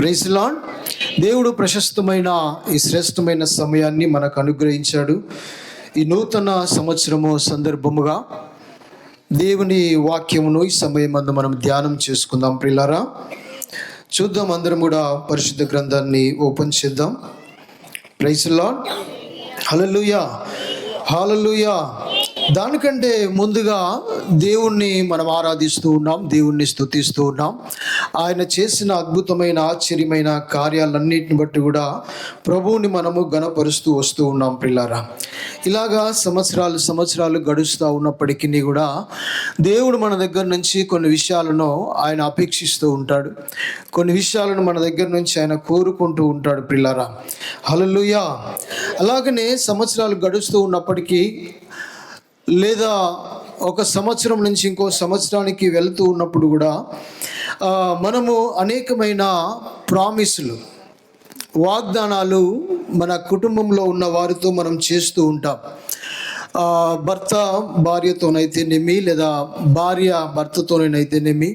Praise lord. దేవుడు ప్రశస్తమైన ఈ శ్రేష్టమైన సమయాన్ని మనకు అనుగ్రహించాడు. ఈ నూతన సంవత్సరము సందర్భముగా దేవుని వాక్యమును ఈ సమయమందు మనం ధ్యానం చేసుకుందాం. ప్రియులారా, చూద్దాం, అందరం కూడా పరిశుద్ధ గ్రంథాన్ని ఓపెన్ చేద్దాం. Praise lord. Hallelujah, hallelujah. దానికంటే ముందుగా దేవుణ్ణి మనం ఆరాధిస్తూ ఉన్నాం, దేవుణ్ణి స్తుతిస్తూ ఉన్నాం. ఆయన చేసిన అద్భుతమైన ఆశ్చర్యమైన కార్యాలన్నిటిని బట్టి కూడా ప్రభువుని మనము ఘనపరుస్తూ వస్తూ ఉన్నాం. ప్రియులారా, ఇలాగా సంవత్సరాలు గడుస్తూ ఉన్నప్పటికీ కూడా దేవుడు మన దగ్గర నుంచి కొన్ని విషయాలను ఆయన అపేక్షిస్తూ ఉంటాడు. కొన్ని విషయాలను మన దగ్గర నుంచి ఆయన కోరుకుంటూ ఉంటాడు. ప్రియులారా, హల్లెలూయా. అలాగనే సంవత్సరాలు గడుస్తూ ఉన్నప్పటికీ లేదా ఒక సంవత్సరం నుంచి ఇంకో సంవత్సరానికి వెళ్తూ ఉన్నప్పుడు కూడా మనము అనేకమైన ప్రామిసులు, వాగ్దానాలు మన కుటుంబంలో ఉన్న వారితో మనం చేస్తూ ఉంటాం. భర్త భార్యతోనైతేనేమి, లేదా భార్య భర్తతోనైతేనేమి,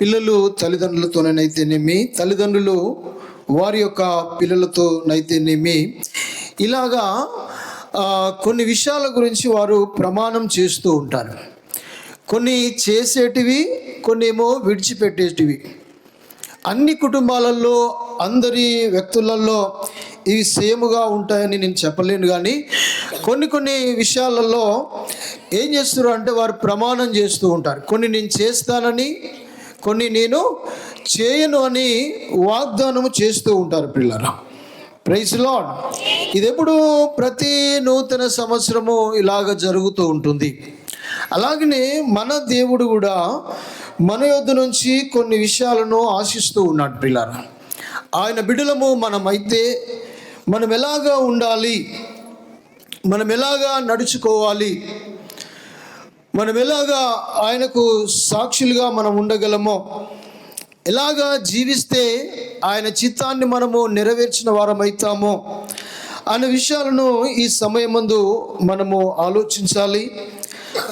పిల్లలు తల్లిదండ్రులతోనైతేనేమి, తల్లిదండ్రులు వారి యొక్క పిల్లలతోనైతేనేమి, ఇలాగా కొన్ని విషయాల గురించి వారు ప్రమాణం చేస్తూ ఉంటారు. కొన్ని చేసేటివి, కొన్ని ఏమో విడిచిపెట్టేటివి. అన్ని కుటుంబాలలో, అందరి వ్యక్తులలో ఇవి సేముగా ఉంటాయని నేను చెప్పలేను. కానీ కొన్ని విషయాలలో ఏం చేస్తారు అంటే వారు ప్రమాణం చేస్తూ ఉంటారు. కొన్ని నేను చేస్తానని, కొన్ని నేను చేయను అని వాగ్దానము చేస్తూ ఉంటారు. పిల్లరా, ప్రైజ్ లార్డ్. ఇది ఎప్పుడు ప్రతి నూతన సంవత్సరము ఇలాగ జరుగుతూ ఉంటుంది. అలాగనే మన దేవుడు కూడా మన యొద్ద నుంచి కొన్ని విషయాలను ఆశిస్తూ ఉన్నాడు. పిల్లరా, ఆయన బిడ్డలము మనమైతే మనం ఎలాగా ఉండాలి, మనం ఎలాగా నడుచుకోవాలి, మనం ఎలాగా ఆయనకు సాక్షులుగా మనం ఉండగలమో, ఎలాగా జీవిస్తే ఆయన చిత్తాన్ని మనము నెరవేర్చిన వారమవుతామో అనే విషయాలను ఈ సమయమందు మనము ఆలోచించాలి.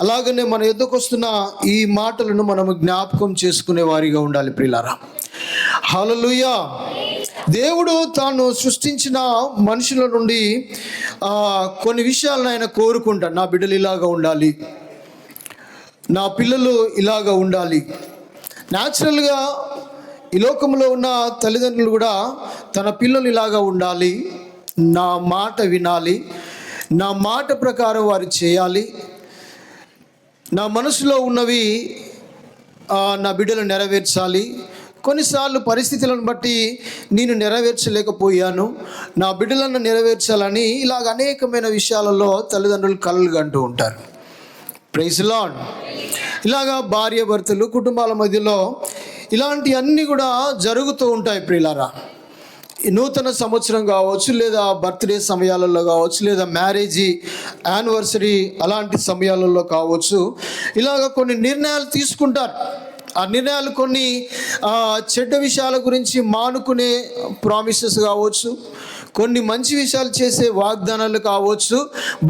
అలాగనే మన ఎద్దుకు వస్తున్న ఈ మాటలను మనము జ్ఞాపకం చేసుకునే వారిగా ఉండాలి. ప్రియులారా, హల్లెలూయా. దేవుడు తాను సృష్టించిన మనుషుల నుండి కొన్ని విషయాలను ఆయన కోరుకుంటాడు. నా బిడ్డలు ఇలాగా ఉండాలి, నా పిల్లలు ఇలాగా ఉండాలి. న్యాచురల్గా ఈ లోకంలో ఉన్న తల్లిదండ్రులు కూడా తన పిల్లలు ఇలాగా ఉండాలి, నా మాట వినాలి, నా మాట ప్రకారం వారు చేయాలి, నా మనసులో ఉన్నవి నా బిడ్డలు నెరవేర్చాలి. కొన్నిసార్లు పరిస్థితులను బట్టి నేను నెరవేర్చలేకపోయాను, నా బిడ్డలను నెరవేర్చాలని ఇలాగ అనేకమైన విషయాలలో తల్లిదండ్రులు కలలు కంటూ ఉంటారు. Praise Lord. ఇలాగా భార్య భర్తలు కుటుంబాల మధ్యలో ఇలాంటి అన్నీ కూడా జరుగుతూ ఉంటాయి. ప్రియులారా, ఈ నూతన సంవత్సరం కావచ్చు, లేదా బర్త్డే సమయాలలో కావచ్చు, లేదా మ్యారేజీ యానివర్సరీ అలాంటి సమయాలలో కావచ్చు, ఇలాగ కొన్ని నిర్ణయాలు తీసుకుంటారు. ఆ నిర్ణయాలు కొన్ని చెడ్డ విషయాల గురించి మానుకునే ప్రామిసెస్ కావచ్చు, కొన్ని మంచి విషయాలు చేసే వాగ్దానాలు కావచ్చు,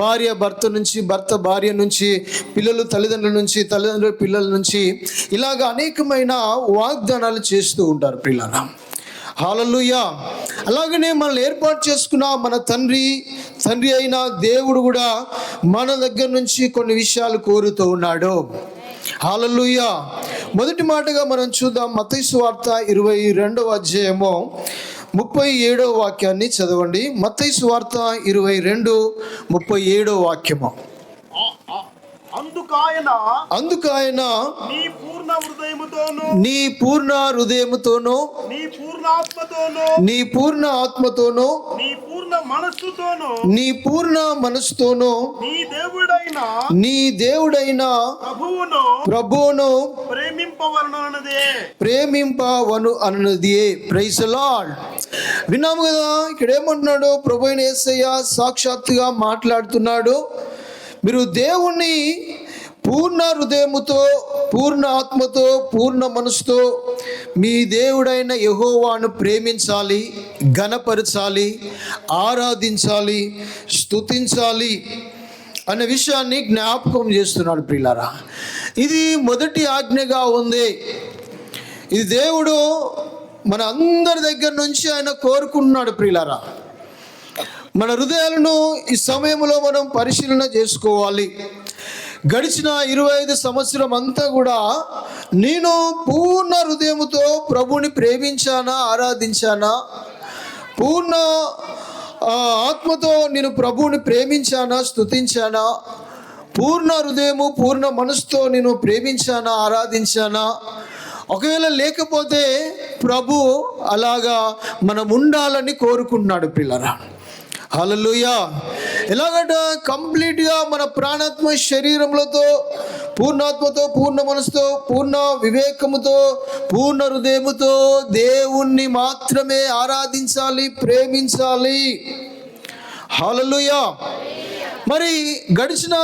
భార్య భర్త నుంచి, భర్త భార్య నుంచి, పిల్లలు తల్లిదండ్రుల నుంచి, తల్లిదండ్రుల పిల్లల నుంచి, ఇలాగ అనేకమైన వాగ్దానాలు చేస్తూ ఉంటారు. పిల్లల, హల్లెలూయా. అలాగనే మనల్ని ఏర్పాటు చేసుకున్న మన తండ్రి అయిన దేవుడు కూడా మన దగ్గర నుంచి కొన్ని విషయాలు కోరుతూ ఉన్నాడు. హల్లెలూయా. మొదటి మాటగా మనం చూద్దాం. మత్తయి సువార్త 22వ అధ్యాయము 37వ వాక్యాన్ని చదవండి. మత్తయి సువార్త 22:37 వాక్యము. అందుకాయన నీ పూర్ణ హృదయముతోను, నీ పూర్ణ ఆత్మతోను, నీ పూర్ణ మనస్సుతోను నీ దేవుడైన ప్రభువును ప్రేమింపవను అన్నదే. Praise Lord. విన్నాము కదా, ఇక్కడ ఏమంటున్నాడు? ప్రభు అయిన యేసయ్య సాక్షాత్తుగా మాట్లాడుతున్నాడు. మీరు దేవుణ్ణి పూర్ణ హృదయముతో, పూర్ణ ఆత్మతో, పూర్ణ మనసుతో మీ దేవుడైన యెహోవాను ప్రేమించాలి, ఘనపరచాలి, ఆరాధించాలి, స్తుతించాలి అనే విషయాన్ని జ్ఞాపకం చేస్తున్నాడు. ప్రియులారా, ఇది మొదటి ఆజ్ఞగా ఉంది. ఇది దేవుడు మన అందరి దగ్గర నుంచి ఆయన కోరుకుంటున్నాడు ప్రియులారా. మన హృదయాలను ఈ సమయంలో మనం పరిశీలన చేసుకోవాలి. గడిచిన 25 సంవత్సరం అంతా కూడా నేను పూర్ణ హృదయముతో ప్రభుని ప్రేమించానా, ఆరాధించానా? పూర్ణ ఆత్మతో నేను ప్రభువుని ప్రేమించానా, స్తుతించానా? పూర్ణ హృదయము పూర్ణ మనసుతో నేను ప్రేమించానా, ఆరాధించానా? ఒకవేళ లేకపోతే ప్రభు అలాగా మనం ఉండాలని కోరుకుంటున్నాడు పిల్లరా. హల్లెలూయా. ఎలాగంట కంప్లీట్గా మన ప్రాణాత్మ శరీరములతో, పూర్ణాత్మతో, పూర్ణ మనసుతో, పూర్ణ వివేకముతో, పూర్ణ హృదయముతో దేవుణ్ణి మాత్రమే ఆరాధించాలి, ప్రేమించాలి. హల్లెలూయా. మరి గడిచిన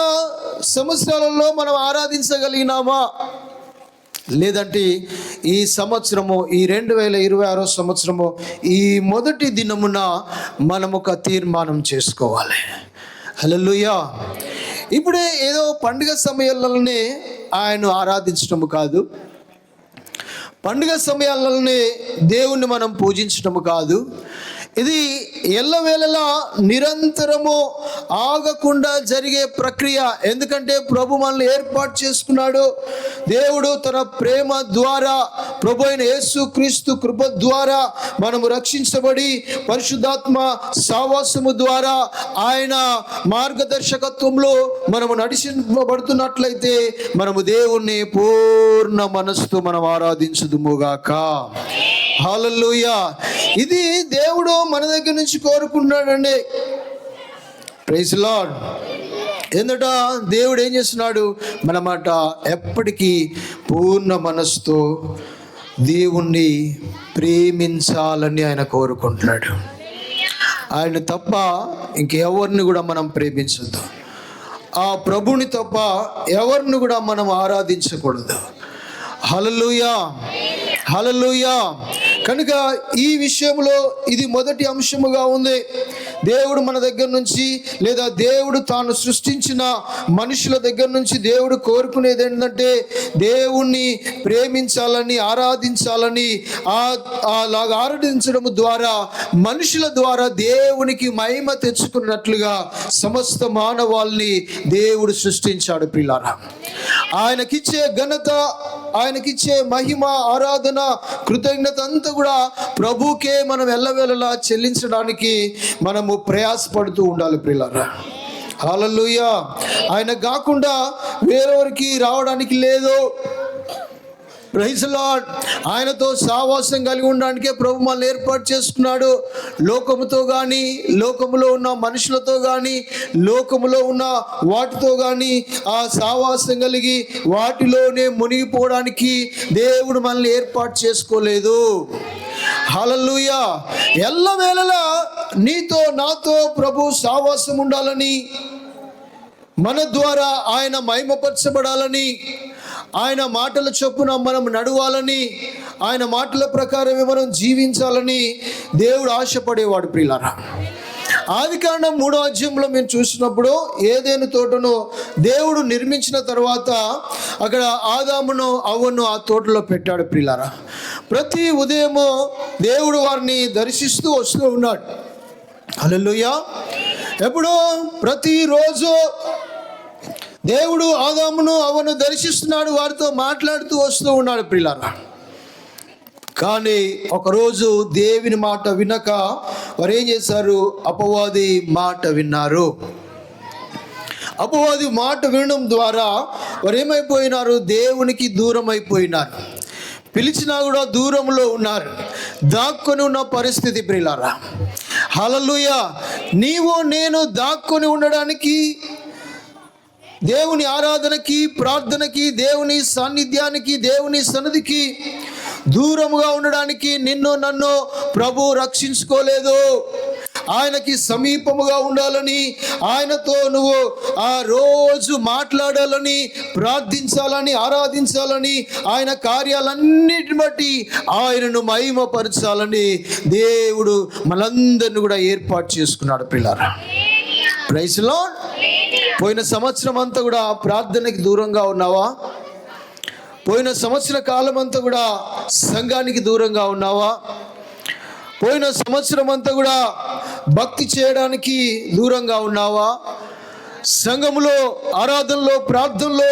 సంవత్సరాలలో మనం ఆరాధించగలిగినామా? లేదంటే ఈ సంవత్సరము, ఈ 2026 సంవత్సరము ఈ మొదటి దినమున మనం ఒక తీర్మానం చేసుకోవాలి. హల్లెలూయా. ఇప్పుడే ఏదో పండుగ సమయాలలోనే ఆయన ఆరాధించటము కాదు, పండుగ సమయాలలోనే దేవుణ్ణి మనం పూజించటము కాదు. ఇది ఎల్లవేళలా నిరంతరము ఆగకుండా జరిగే ప్రక్రియ. ఎందుకంటే ప్రభు మనల్ని ఏర్పాటు చేసుకున్నాడు. దేవుడు తన ప్రేమ ద్వారా, ప్రభు అయిన యేసుక్రీస్తు కృప ద్వారా మనము రక్షించబడి పరిశుద్ధాత్మ సావాసము ద్వారా ఆయన మార్గదర్శకత్వంలో మనము నడిపించబడుతున్నట్లయితే మనము దేవుణ్ణి పూర్ణ మనసుతో మనం ఆరాధించుదుముగాక. హల్లెలూయా. ఇది దేవుడు మన దగ్గర నుంచి కోరుకుంటున్నాడండి. Praise lord. ఎందుట దేవుడు ఏం చేస్తున్నాడు? మనమాట ఎప్పటికీ పూర్ణ మనసుతో దేవుణ్ణి ప్రేమించాలని ఆయన కోరుకుంటున్నాడు. ఆయన తప్ప ఇంకెవరిని కూడా మనం ప్రేమించద్దు. ఆ ప్రభుని తప్ప ఎవరిని కూడా మనం ఆరాధించకూడదు. హల్లెలూయా, హల్లెలూయా. కనుక ఈ విషయంలో ఇది మొదటి అంశముగా ఉంది. దేవుడు మన దగ్గర నుంచి, లేదా దేవుడు తాను సృష్టించిన మనుషుల దగ్గర నుంచి దేవుడు కోరుకునేది ఏంటంటే దేవుణ్ణి ప్రేమించాలని, ఆరాధించాలని. అలాగా ఆరాధించడం ద్వారా, మనుషుల ద్వారా దేవునికి మహిమ తెచ్చుకున్నట్లుగా సమస్త మానవాల్ని దేవుడు సృష్టించాడు పిల్లారా. ఆయనకిచ్చే ఘనత, ఆయనకిచ్చే మహిమ, ఆరాధన, కృతజ్ఞత అంతా కూడా ప్రభుకే మనం ఎల్లవేళలా చెల్లించడానికి మనము ప్రయాసపడుతూ ఉండాలి ప్రియులారా. హల్లెలూయా. ఆయన కాకుండా వేరెవరికి రావడానికి లేదు. Praise Lord. ఆయనతో సావాసం కలిగి ఉండడానికే ప్రభు మనల్ని ఏర్పాటు చేసుకున్నాడు. లోకముతో కానీ, లోకములో ఉన్న మనుషులతో కానీ, లోకములో ఉన్న వాటితో కానీ ఆ సావాసం కలిగి వాటిలోనే మునిగిపోవడానికి దేవుడు మనల్ని ఏర్పాటు చేసుకోలేదు. హల్లెలూయా. ఎల్లవేళలా నీతో నాతో ప్రభు సావాసం ఉండాలని, మన ద్వారా ఆయన మహిమపరచబడాలని, ఆయన మాటల చొప్పున మనం నడవాలని, ఆయన మాటల ప్రకారమే మనం జీవించాలని దేవుడు ఆశపడేవాడు ప్రియులారా. ఆదికాండం 3వ అధ్యాయంలో మేము చూసినప్పుడు ఏదైనా తోటను దేవుడు నిర్మించిన తర్వాత అక్కడ ఆదామును అవ్వను ఆ తోటలో పెట్టాడు ప్రియులారా. ప్రతి ఉదయము దేవుడు వారిని దర్శిస్తూ వస్తూ ఉన్నాడు. హల్లెలూయా. ఎప్పుడో ప్రతిరోజు దేవుడు ఆదామును అవ్వను దర్శిస్తున్నాడు, వారితో మాట్లాడుతూ వస్తూ ఉన్నాడు ప్రియులారా. కానీ ఒకరోజు దేవుని మాట వినక వారు ఏం చేశారు? అపవాది మాట విన్నారు. అపవాది మాట వినడం ద్వారా వారు ఏమైపోయినారు? దేవునికి దూరం అయిపోయినారు. పిలిచినా కూడా దూరంలో ఉన్నారు, దాక్కొని ఉన్న పరిస్థితి ప్రియులారా. హల్లెలూయా. నీవు నేను దాక్కొని ఉండడానికి, దేవుని ఆరాధనకి, ప్రార్థనకి, దేవుని సాన్నిధ్యానికి, దేవుని సన్నిధికి దూరముగా ఉండడానికి నిన్ను నన్ను ప్రభు రక్షించుకోలేదు. ఆయనకి సమీపముగా ఉండాలని, ఆయనతో నువ్వు ఆ రోజు మాట్లాడాలని, ప్రార్థించాలని, ఆరాధించాలని, ఆయన కార్యాలన్నిటిని బట్టి ఆయనను మహిమపరచాలని దేవుడు మనందరిని కూడా ఏర్పాటు చేసుకున్నాడు పిల్లారా. Praise Lord. పోయిన సంవత్సరం అంతా కూడా ప్రార్థనకి దూరంగా ఉన్నావా? పోయిన సంవత్సర కాలం అంతా కూడా సంఘానికి దూరంగా ఉన్నావా? పోయిన సంవత్సరం అంతా కూడా భక్తి చేయడానికి దూరంగా ఉన్నావా? సంఘములో ఆరాధనలో ప్రార్థనలో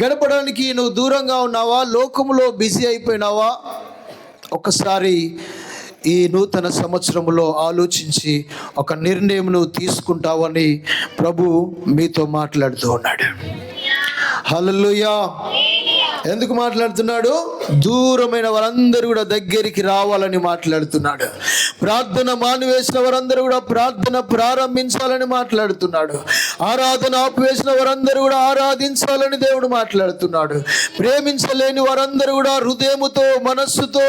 గడపడానికి నువ్వు దూరంగా ఉన్నావా? లోకములో బిజీ అయిపోయినావా? ఒక్కసారి ఈ నూతన సంవత్సరంలో ఆలోచించి ఒక నిర్ణయం నువ్వు తీసుకుంటావని ప్రభు మీతో మాట్లాడుతూ ఉన్నాడు. హల్లెలూయా. ఎందుకు మాట్లాడుతున్నాడు? దూరమైన వారందరూ కూడా దగ్గరికి రావాలని మాట్లాడుతున్నాడు. ప్రార్థన మానివేసిన వారందరూ కూడా ప్రార్థన ప్రారంభించాలని మాట్లాడుతున్నాడు. ఆరాధన ఆపివేసిన వారందరూ కూడా ఆరాధించాలని దేవుడు మాట్లాడుతున్నాడు. ప్రేమించలేని వారందరూ కూడా హృదయముతో, మనస్సుతో,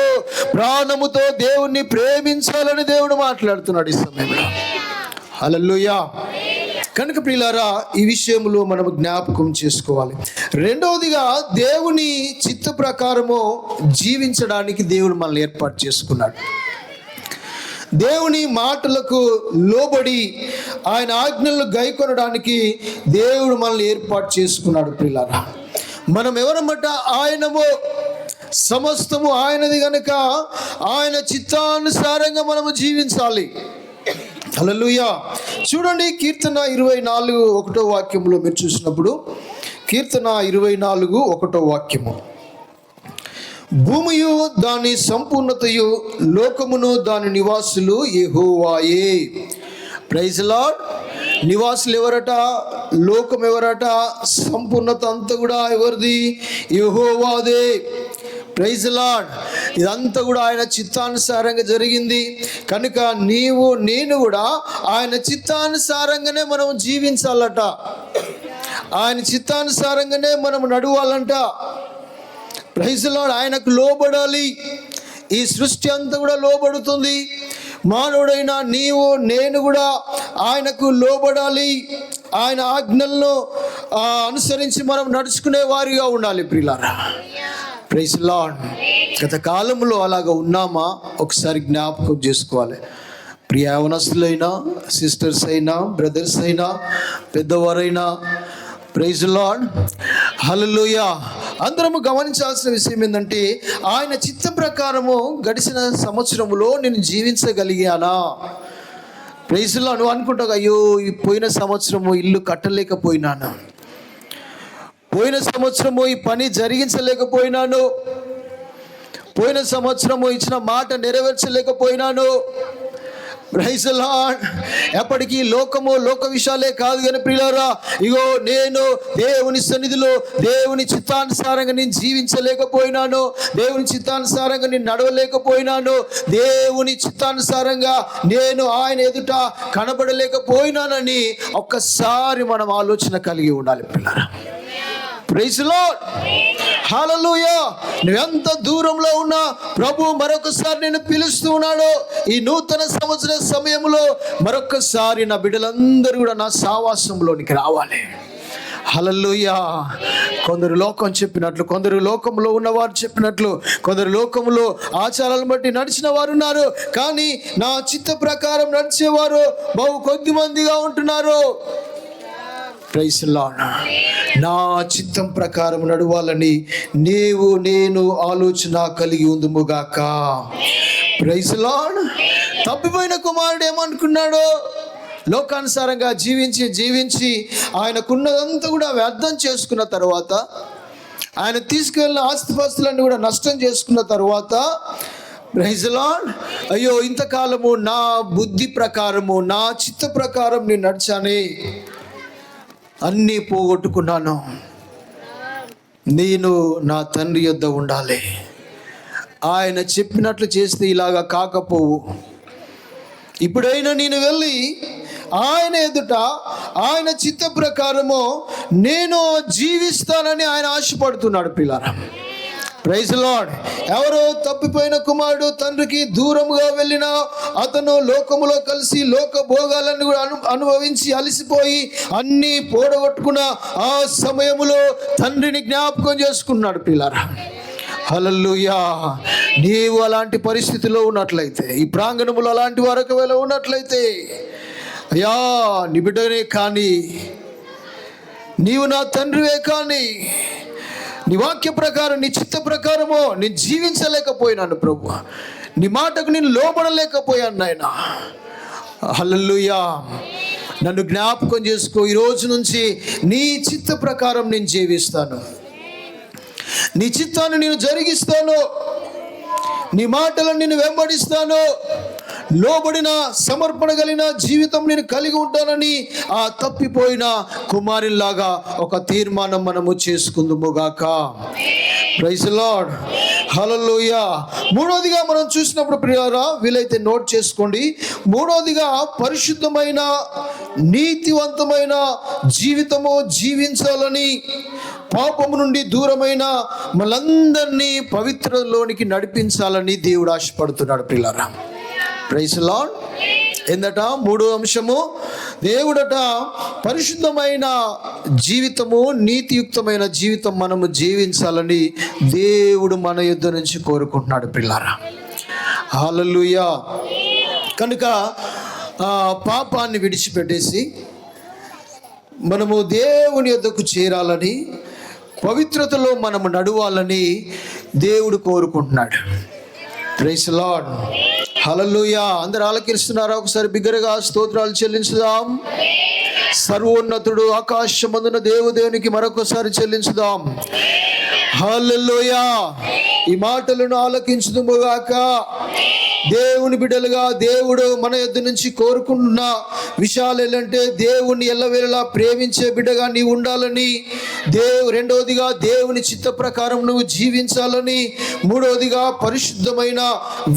ప్రాణముతో దేవుణ్ణి ప్రేమించాలని దేవుడు మాట్లాడుతున్నాడు ఈ సమయంలో. హల్లెలూయా. కనుక ప్రియులారా, ఈ విషయంలో మనం జ్ఞాపకం చేసుకోవాలి. రెండవదిగా, దేవుని చిత్త ప్రకారము జీవించడానికి దేవుడు మనల్ని ఏర్పాటు చేసుకున్నాడు. దేవుని మాటలకు లోబడి ఆయన ఆజ్ఞలను గైకొనడానికి దేవుడు మనల్ని ఏర్పాటు చేసుకున్నాడు. ప్రియులారా, మనం ఎవరన్నమాట? ఆయనము, సమస్తము ఆయనది గనుక ఆయన చిత్తానుసారంగా మనము జీవించాలి. హల్లెలూయా. చూడండి, కీర్తన 24:1 మీరు చూసినప్పుడు, కీర్తన 24:1, భూమియు దాని సంపూర్ణతయు లోకమును దాని నివాసులు యెహోవాయే. Praise lord. నివాసులు ఎవరట? లోకం ఎవరట? సంపూర్ణత అంతా కూడా ఎవరిది? యెహోవాదే. Praise lord. ఇదంతా కూడా ఆయన చిత్తానుసారంగా జరిగింది కనుక నీవు నేను కూడా ఆయన చిత్తానుసారంగానే మనం జీవించాలట. ఆయన చిత్తానుసారంగానే మనం నడవాలంట. Praise lord. ఆయనకు లోబడాలి. ఈ సృష్టి అంతా కూడా లోబడుతుంది. మానవుడైన నీవు నేను కూడా ఆయనకు లోబడాలి. ఆయన ఆజ్ఞలను అనుసరించి మనం నడుచుకునే వారిగా ఉండాలి. ప్రియులారా, ప్రైజ్ లార్డ్. గత కాలంలో అలాగ ఉన్నామా? ఒకసారి జ్ఞాపకం చేసుకోవాలి. ప్రియ యవనస్తులైనా, సిస్టర్స్ అయినా, బ్రదర్స్ అయినా, పెద్దవారైనా, ప్రైజ్ లార్డ్. హల్లెలూయా. అందరము గమనించాల్సిన విషయం ఏంటంటే, ఆయన చిత్త ప్రకారము గడిచిన సంవత్సరంలో నేను జీవించగలిగానా? Praise Lord. నువ్వు అనుకుంటావు, అయ్యో ఈ పోయిన సంవత్సరము ఇల్లు కట్టలేకపోయినాను, పోయిన సంవత్సరము ఈ పని జరిగించలేకపోయినాను, పోయిన సంవత్సరము ఇచ్చిన మాట నెరవేర్చలేకపోయినాను. Praise lord. ఎప్పటికీ లోకము, లోక విషయాలే కాదు కానీ ప్రియులారా, ఇగో నేను దేవుని సన్నిధిలో దేవుని చిత్తానుసారంగా నేను జీవించలేకపోయినాను, దేవుని చిత్తానుసారంగా నేను నడవలేకపోయినాను, దేవుని చిత్తానుసారంగా నేను ఆయన ఎదుట కనబడలేకపోయినానని ఒక్కసారి మనం ఆలోచన కలిగి ఉండాలి పిల్లరా. Praise lord. హల్లెలూయా. నువ్వెంత దూరంలో ఉన్నా ప్రభు మరొకసారి నేను పిలుస్తూ ఉన్నాడు. ఈ నూతన సంవత్సర సమయంలో మరొకసారి నా బిడ్డలందరూ కూడా నా సావాసంలోనికి రావాలి. హల్లెలూయా. కొందరు లోకం చెప్పినట్లు, కొందరు లోకంలో ఉన్నవారు చెప్పినట్లు, కొందరు లోకంలో ఆచారాలను బట్టి నడిచిన వారు ఉన్నారు. కానీ నా చిత్త ప్రకారం నడిచేవారు బహు కొద్ది మందిగా ఉంటున్నారు. Praise Lord. నా చిత్తం ప్రకారం నడవాలని నీవు నేను ఆలోచన కలిగి ఉందుముగాక. Praise lord. తప్పిపోయిన కుమారుడు ఏమనుకున్నాడు? లోకానుసారంగా జీవించి ఆయనకున్నదంతా కూడా వ్యర్థం చేసుకున్న తర్వాత, ఆయన తీసుకెళ్ళిన ఆస్తిపాస్తులన్నీ కూడా నష్టం చేసుకున్న తర్వాత, ప్రైజ్ లార్డ్, అయ్యో ఇంతకాలము నా బుద్ధి ప్రకారము, నా చిత్త ప్రకారం నేను నడిచానే, అన్నీ పోగొట్టుకున్నాను. నేను నా తండ్రి యొద్ద ఉండాలి. ఆయన చెప్పినట్లు చేస్తే ఇలాగా కాకపోవు. ఇప్పుడైనా నేను వెళ్ళి ఆయన ఎదుట ఆయన చిత్త ప్రకారము నేను జీవిస్తానని ఆయన ఆశపడుతున్నాడు పిల్లరా. Praise Lord. ఎవరో తప్పిపోయిన కుమారుడు తండ్రికి దూరముగా వెళ్ళిన అతను లోకములో కలిసి లోక భోగాలను కూడా అనుభవించి అలసిపోయి అన్నీ పోడగొట్టుకున్న ఆ సమయములో తండ్రిని జ్ఞాపకం చేసుకున్నాడు పిల్లరా. హల్లెలూయా. నీవు అలాంటి పరిస్థితిలో ఉన్నట్లయితే, ఈ ప్రాంగణములో అలాంటి వారు ఒకవేళ ఉన్నట్లయితే, అయ్యా నీ బిడ్డనే కానీ, నీవు నా తండ్రివే కానీ, నీ వాక్య ప్రకారం, నీ చిత్త ప్రకారము నేను జీవించలేకపోయినాను ప్రభు. నీ మాటకు నేను లోబడలేకపోయాను నాయన. హల్లెలూయా. నన్ను జ్ఞాపకం చేసుకో. ఈ రోజు నుంచి నీ చిత్త ప్రకారం నేను జీవిస్తాను, నీ చిత్తాన్ని నేను జరిగిస్తాను, నీ మాటలను నేను వెంబడిస్తాను, లోబడిన సమర్పణ కలిగిన జీవితం నేను కలిగి ఉంటానని ఆ తప్పిపోయిన కుమారులాగా ఒక తీర్మానం మనము చేసుకుందుముగాక. Praise lord. హల్లెలూయా. మూడోదిగా మనం చూసినప్పుడు ప్రియులారా, వీలైతే నోట్ చేసుకోండి. మూడోదిగా పరిశుద్ధమైన నీతివంతమైన జీవితము జీవించాలని, పాపము నుండి దూరమైన మనందరినీ పవిత్రలోనికి నడిపించాలని దేవుడు ఆశపడుతున్నాడు ప్రియులారా. Praise lord. ఏందట? మూడో అంశము, దేవుడట పరిశుద్ధమైన జీవితము, నీతియుక్తమైన జీవితం మనము జీవించాలని దేవుడు మన యుద్ధ నుంచి కోరుకుంటున్నాడు పిల్లారా. హల్లెలూయా. కనుక పాపాన్ని విడిచిపెట్టేసి మనము దేవుని యొద్దకు చేరాలని, పవిత్రతలో మనము నడవాలని దేవుడు కోరుకుంటున్నాడు. Praise lord. హల్లెలూయా. అందరూ ఆలకిస్తున్నారా? ఒకసారి బిగ్గరగా స్తోత్రాలు చెల్లించుదాం. సర్వోన్నతుడు ఆకాశమందున దేవునికి మరొకసారి చెల్లించుదాం. హల్లెలూయా. ఈ మాటలను ఆలకించుదుముగాక. దేవుని బిడ్డలుగా దేవుడు మన యొద్ద నుంచి కోరుకుంటున్న విషయాలు ఏంటంటే, దేవుని ఎల్లవేళలా ప్రేమించే బిడ్డగా నీవు ఉండాలని, రెండవదిగా దేవుని చిత్త ప్రకారం నువ్వు జీవించాలని, మూడవదిగా పరిశుద్ధమైన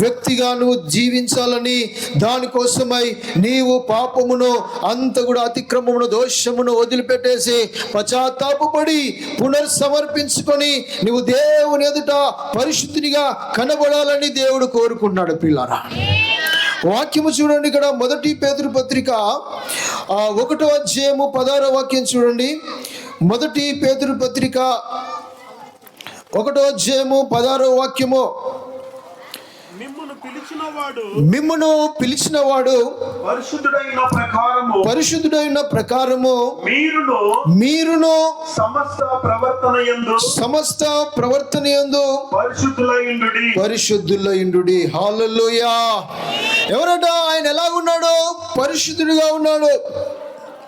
వ్యక్తిగా నువ్వు జీవించాలని, దానికోసమై నీవు పాపమును అంత కూడా అతిక్రమమును దోషమును వదిలిపెట్టేసి పశ్చాత్తాపపడి పునర్సమర్పించుకొని నువ్వు దేవుని ఎదుట పరిశుద్ధినిగా కనబడాలని దేవుడు కోరుకున్నాడు పిల్లారా. వాక్యము చూడండి. ఇక్కడ 1 పేతురు పత్రిక 1వ అధ్యాయము 16వ వాక్యం చూడండి. 1 పేతురు పత్రిక 1వ అధ్యాయము 16వ వాక్యము, మిమ్మును పిలిచినవాడు పరిశుద్ధుడైన ప్రకారము మీరును సమస్త ప్రవర్తనయందు పరిశుద్ధులయుండుడి. హల్లెలూయా. ఎవరట? ఆయన ఎలాగున్నాడో పరిశుద్ధుడిగా ఉన్నాడు.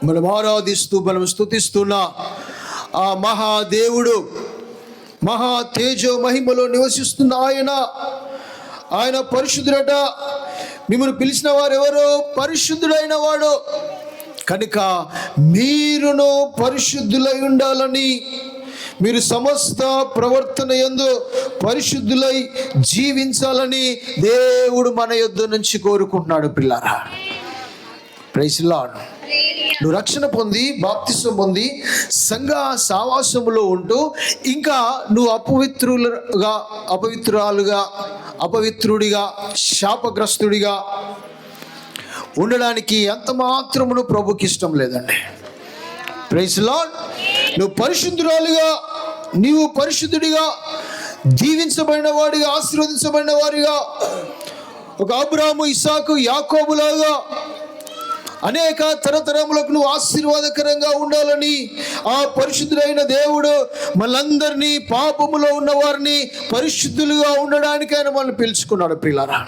మనం ఆరాధిస్తూ మనం స్తుతిస్తున్న ఆ మహాదేవుడు, మహా తేజో మహిమలో నివసిస్తున్న ఆయన పరిశుద్ధుడట. మిమ్మల్ని పిలిచిన వారు ఎవరు? పరిశుద్ధుడైన వాడు. కనుక మీరును పరిశుద్ధులై ఉండాలని, మీరు సమస్త ప్రవర్తన యందు పరిశుద్ధులై జీవించాలని దేవుడు మన యొద్ద నుంచి కోరుకుంటున్నాడు పిల్లారా. Praise Lord. నువ్వు రక్షణ పొంది, బాప్తిసం పొంది, సంఘ సావాసములో ఉంటూ ఇంకా నువ్వు అపవిత్రుడిగా శాపగ్రస్తుడిగా ఉండడానికి ఎంత మాత్రమును ప్రభుకి ఇష్టం లేదండి. Praise Lord. నువ్వు పరిశుద్ధురాలుగా, నీవు పరిశుద్ధుడిగా, దీవించబడిన వాడిగా, ఆశీర్వదించబడిన వారిగా, ఒక అబ్రాహాము, ఇస్సాకు, యాకోబులాగా అనేక తరతరములకు నువ్వు ఆశీర్వాదకరంగా ఉండాలని ఆ పరిశుద్ధుడైన దేవుడు మనందరినీ, పాపములో ఉన్న వారిని పరిశుద్ధులుగా ఉండడానికి ఆయన మనల్ని పిలుచుకున్నాడు పిల్లారా.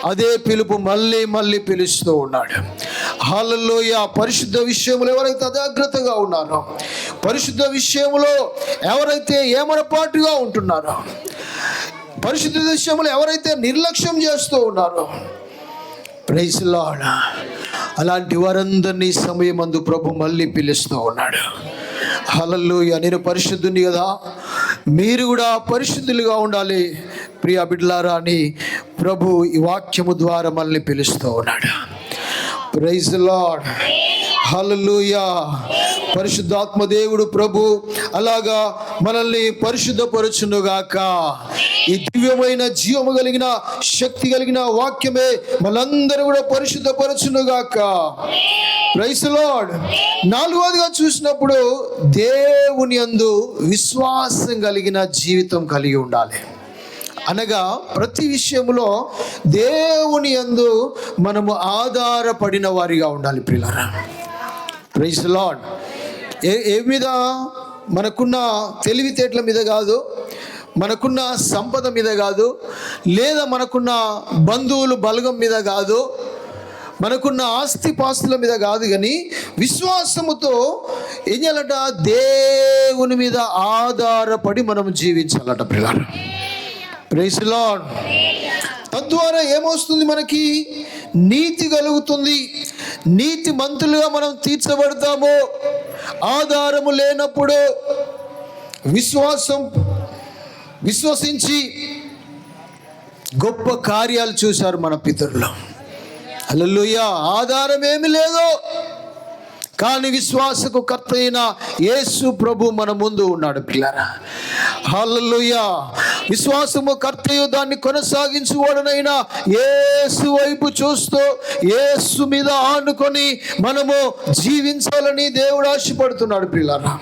అదే పిలుపు మళ్ళీ మళ్ళీ పిలుస్తూ ఉన్నాడు. హల్లెలూయా. పరిశుద్ధ విషయంలో ఎవరైతే అజాగ్రత్తగా ఉన్నారో, పరిశుద్ధ విషయంలో ఎవరైతే ఏమరపాటుగా ఉంటున్నారో, పరిశుద్ధ విషయంలో ఎవరైతే నిర్లక్ష్యం చేస్తూ ఉన్నారో, ప్రైజ్ లార్డ్, అలాంటి వారందరినీ సమయమందు ప్రభు మళ్ళీ పిలుస్తూ ఉన్నాడు. హల్లెలూయా. నేను పరిశుద్ధుని కదా, మీరు కూడా పరిశుద్ధులుగా ఉండాలి ప్రియ బిడ్డలారా అని ప్రభు ఈ వాక్యము ద్వారా మనల్ని పిలుస్తూ ఉన్నాడు. Praise lord. హల్లెలూయా. పరిశుద్ధాత్మ దేవుడు ప్రభు అలాగా మనల్ని పరిశుద్ధపరచునుగాక. ఈ దివ్యమైన జీవము కలిగిన, శక్తి కలిగిన వాక్యమే మనందరూ కూడా పరిశుద్ధపరచునుగాక. Praise lord. నాలుగవదిగా చూసినప్పుడు దేవుని యందు విశ్వాసం కలిగిన జీవితం కలిగి ఉండాలి. అనగా ప్రతి విషయంలో దేవుని యందు మనము ఆధారపడిన వారిగా ఉండాలి ప్రియులారా. Praise lord. ఏ మీద మనకున్న తెలివితేటల మీద కాదు, మనకున్న సంపద మీద కాదు, లేదా మనకున్న బంధువులు బలగం మీద కాదు, మనకున్న ఆస్తిపాస్తుల మీద కాదు, కానీ విశ్వాసముతో ఏం చేయాలట? దేవుని మీద ఆధారపడి మనం జీవించాలట పిల్లలు. Praise the Lord. తద్వారా ఏమొస్తుంది? మనకి నీతి కలుగుతుంది. నీతి మంతులుగా మనం తీర్చబడతాము. ఆధారము లేనప్పుడు విశ్వసించి గొప్ప కార్యాలు చూశారు మన పితరులు. హల్లెలూయా. ఆధారం ఏమి లేదు, కానీ విశ్వాసకు కర్త అయిన యేసు ప్రభు మన ముందు ఉన్నాడు పిల్లరా. హల్లెలూయా. విశ్వాసము కర్తయు దాన్ని కొనసాగించువాడనైనా యేసు వైపు చూస్తూ యేసు మీద ఆనుకొని మనము జీవించాలని దేవుడు ఆశపడుతున్నాడు పిల్లరా.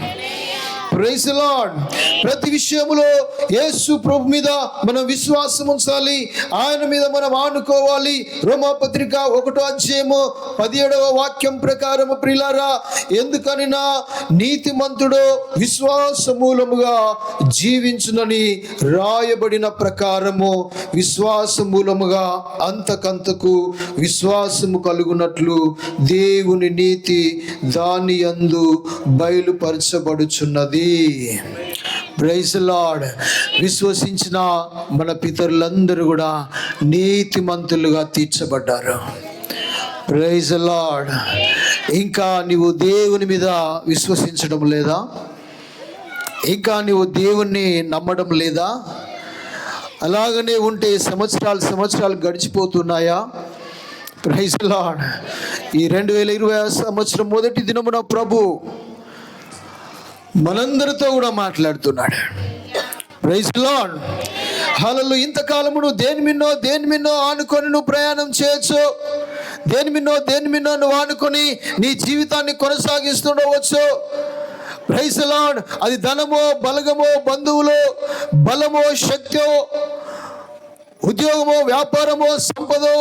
Praise the Lord. ప్రతి విషయములో యేసు ప్రభు మీద మనం విశ్వాసం ఉంచాలి, ఆయన మీద మనం ఆనుకోవాలి. రోమాపత్రిక 1:17 వాక్యం ప్రకారము ప్రియులారా, ఎందుకనినా నీతిమంతుడు విశ్వాస మూలముగా జీవించునని రాయబడిన ప్రకారము విశ్వాస మూలముగా అంతకంతకు విశ్వాసము కలుగునట్లు దేవుని నీతి దాని యందు బయలుపరచబడుచున్నది. Praise the lord. విశ్వసించిన మన పితరులందరూ కూడా నీతిమంతులుగా తీర్చబడ్డారు. Praise the lord. ఇంకా నీవు దేవుని మీద విశ్వసించడం లేదా? ఇంకా నీవు దేవుణ్ణి నమ్మడం లేదా? అలాగనే ఉంటే సంవత్సరాలు గడిచిపోతున్నాయా? Praise the Lord. ఈ 2020 సంవత్సరం మొదటి దినమున ప్రభు మనందరితో కూడా మాట్లాడుతున్నాడు. Praise the lord. హల్లెలూయా. ఇంతకాలము నువ్వు దేని మిన్నో ఆనుకొని నువ్వు ప్రయాణం చేయొచ్చు. దేని మిన్నో నువ్వు ఆనుకొని నీ జీవితాన్ని కొనసాగిస్తుండవచ్చు. Praise the lord. అది ధనమో, బలగమో, బంధువులో, బలమో, శక్తో, ఉద్యోగమో, వ్యాపారమో, సంపదో.